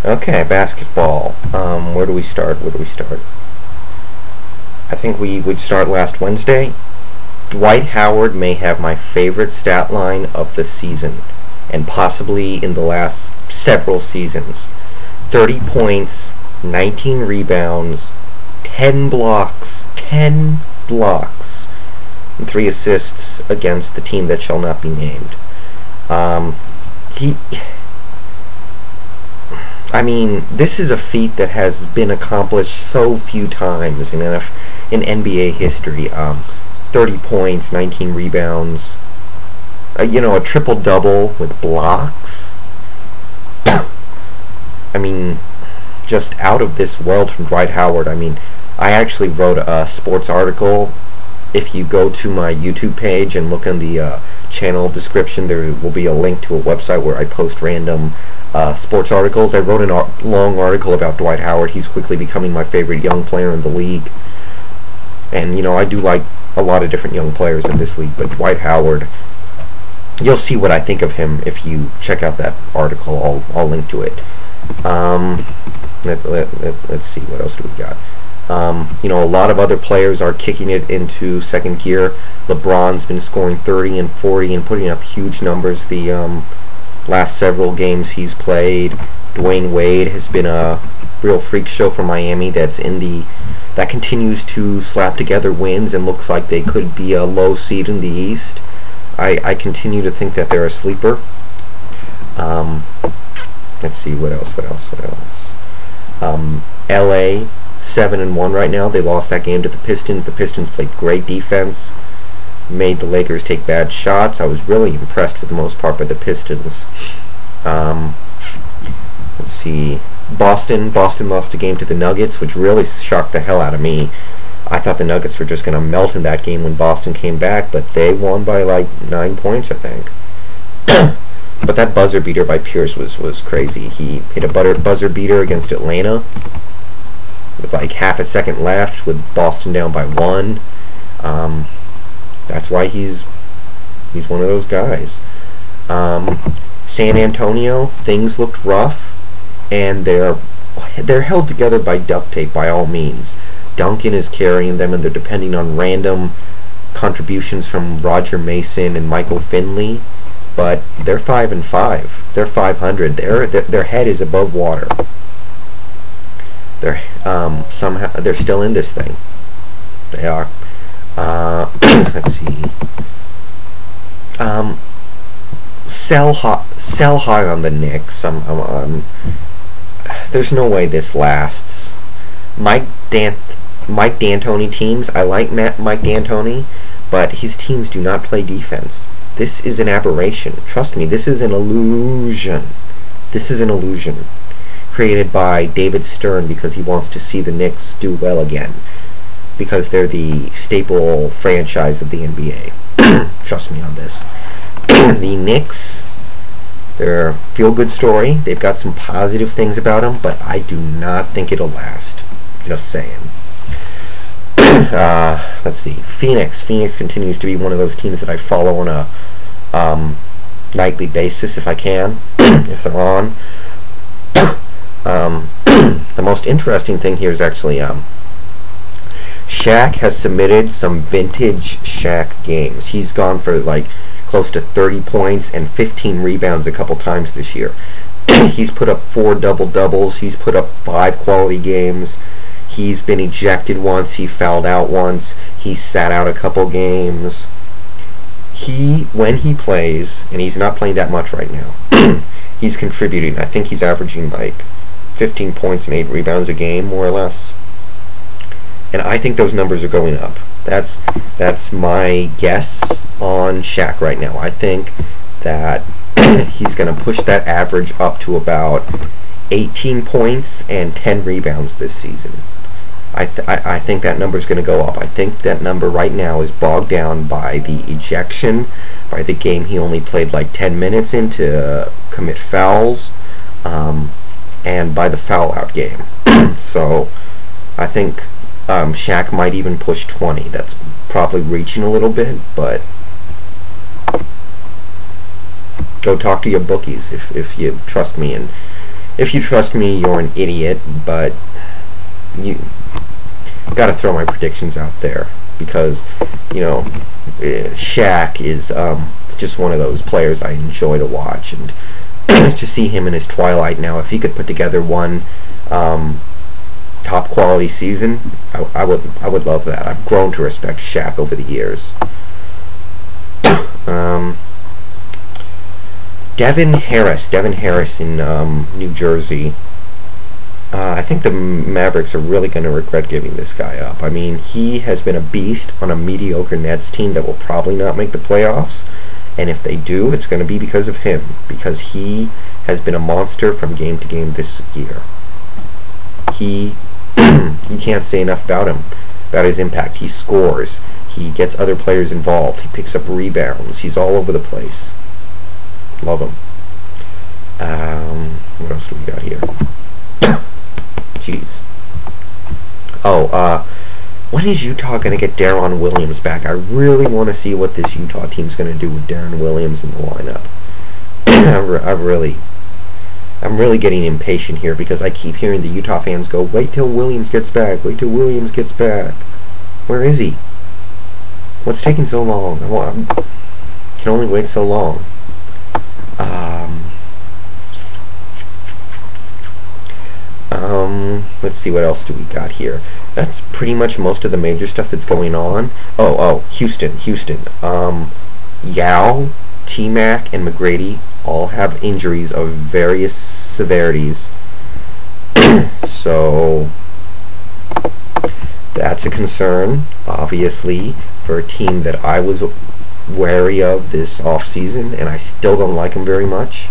Okay, basketball. Where do we start? Where do we start? I think we would start last Wednesday. Dwight Howard may have my favorite stat line of the season, and possibly in the last several seasons. 30 points, 19 rebounds, 10 blocks, and 3 assists against the team that shall not be named. He I mean, this is a feat that has been accomplished so few times in NBA history. 30 points, 19 rebounds, a triple-double with blocks. I mean, just out of this world from Dwight Howard. I mean, I actually wrote a sports article. If you go to my YouTube page and look in the channel description, there will be a link to a website where I post random sports articles. I wrote a long article about Dwight Howard. He's quickly becoming my favorite young player in the league. And, I do like a lot of different young players in this league, but Dwight Howard, you'll see what I think of him if you check out that article. I'll link to it. Let's see, what else do we got? A lot of other players are kicking it into second gear. LeBron's been scoring 30 and 40 and putting up huge numbers the last several games he's played. Dwayne Wade has been a real freak show for Miami that continues to slap together wins and looks like they could be a low seed in the East. I continue to think that they're a sleeper. Let's see, what else? LA 7-1 right now. They lost that game to the Pistons. The Pistons played great defense, made the Lakers take bad shots. I was really impressed for the most part by the Pistons. Let's see. Boston lost a game to the Nuggets, which really shocked the hell out of me. I thought the Nuggets were just going to melt in that game when Boston came back, but they won by like 9 points, I think. But that buzzer beater by Pierce was crazy. He hit a buzzer beater against Atlanta with like half a second left, with Boston down by 1. That's why he's one of those guys. San Antonio, things looked rough, and they're held together by duct tape by all means. Duncan is carrying them, and they're depending on random contributions from Roger Mason and Michael Finley. But they're 5-5. They're 500. Their head is above water. They're still in this thing. They are. Let's see. Sell high on the Knicks. There's no way this lasts. Mike D'Antoni teams. I like Mike D'Antoni, but his teams do not play defense. This is an aberration. Trust me, this is an illusion. This is an illusion created by David Stern because he wants to see the Knicks do well again, because they're the staple franchise of the NBA. Trust me on this. The Knicks, they're a feel-good story. They've got some positive things about them, but I do not think it'll last. Just saying. Let's see. Phoenix continues to be one of those teams that I follow on a nightly basis if I can, if they're on. The most interesting thing here is actually Shaq has submitted some vintage Shaq games. He's gone for like close to 30 points and 15 rebounds a couple times this year. He's put up 4 double-doubles. He's put up 5 quality games. He's been ejected once. He fouled out once. He sat out a couple games. When he plays, and he's not playing that much right now, he's contributing. I think he's averaging like 15 points and 8 rebounds a game, more or less. And I think those numbers are going up. That's my guess on Shaq right now. I think that he's going to push that average up to about 18 points and 10 rebounds this season. I think that number is going to go up. I think that number right now is bogged down by the ejection, by the game he only played like 10 minutes in to commit fouls, and by the foul-out game. So I think Shaq might even push 20. That's probably reaching a little bit, but go talk to your bookies if you trust me, and If you trust me, you're an idiot, but you gotta throw my predictions out there because, you know, Shaq is just one of those players I enjoy to watch, and to see him in his twilight now, if he could put together one top quality season, I would love that. I've grown to respect Shaq over the years. Devin Harris in New Jersey. I think the Mavericks are really going to regret giving this guy up. I mean, he has been a beast on a mediocre Nets team that will probably not make the playoffs, and if they do, it's going to be because of him, because he has been a monster from game to game this year. You can't say enough about him, about his impact. He scores, he gets other players involved, he picks up rebounds, he's all over the place. Love him. What else do we got here? Jeez. Oh, when is Utah going to get Deron Williams back? I really want to see what this Utah team's going to do with Deron Williams in the lineup. I'm really getting impatient here because I keep hearing the Utah fans go, wait till Williams gets back, wait till Williams gets back. Where is he? What's taking so long? I can only wait so long. Let's see, what else do we got here? That's pretty much most of the major stuff that's going on. Houston. Yao, T-Mac, and McGrady all have injuries of various severities. So that's a concern, obviously, for a team that I was wary of this offseason, and I still don't like them very much.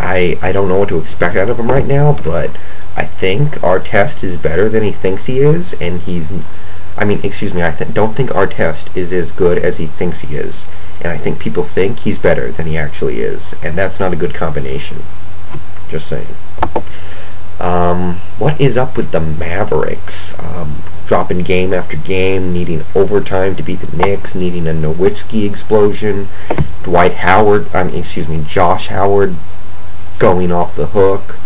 I don't know what to expect out of him right now, but I think Artest is better than he thinks he is, and I don't think Artest is as good as he thinks he is, and I think people think he's better than he actually is, and that's not a good combination. Just saying. What is up with the Mavericks? Dropping game after game, needing overtime to beat the Knicks, needing a Nowitzki explosion, Josh Howard going off the hook,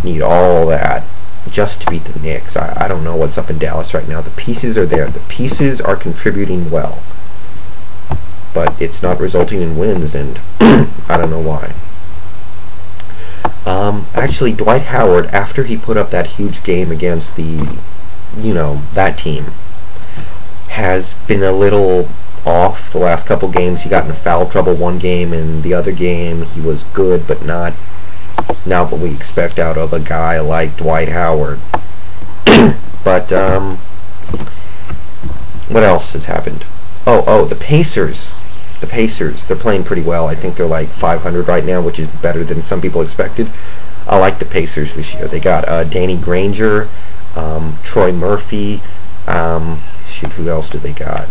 need all that just to beat the Knicks. I don't know what's up in Dallas right now. The pieces are there. The pieces are contributing well, but it's not resulting in wins, and I don't know why. Actually, Dwight Howard, after he put up that huge game against that team, has been a little off the last couple games. He got into foul trouble one game, and the other game he was good, but not what we expect out of a guy like Dwight Howard. But what else has happened? The Pacers. The Pacers, they're playing pretty well. I think they're like 500 right now, which is better than some people expected. I like the Pacers this year. They got Danny Granger, Troy Murphy. Who else did they got?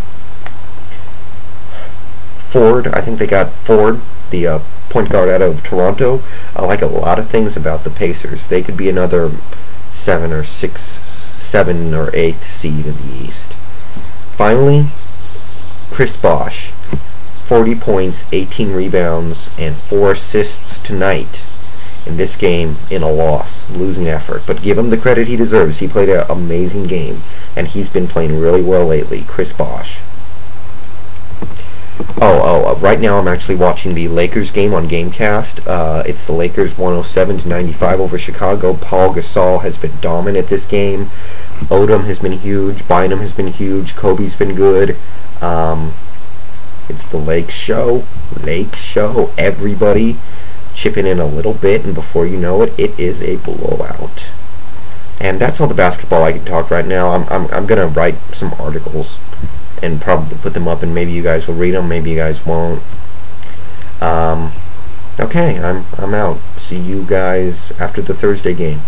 Ford. I think they got Ford, the point guard out of Toronto. I like a lot of things about the Pacers. They could be another 7 or 8th seed in the East. Finally, Chris Bosh. 40 points, 18 rebounds, and 4 assists tonight in this game in a losing effort. But give him the credit he deserves. He played an amazing game, and he's been playing really well lately. Chris Bosh. Right now I'm actually watching the Lakers game on Gamecast. It's the Lakers 107-95 over Chicago. Paul Gasol has been dominant this game. Odom has been huge. Bynum has been huge. Kobe's been good. It's the Lake Show. Everybody chipping in a little bit, and before you know it, it is a blowout. And that's all the basketball I can talk right now. I'm gonna write some articles and probably put them up, and maybe you guys will read them, maybe you guys won't. Okay, I'm out. See you guys after the Thursday game.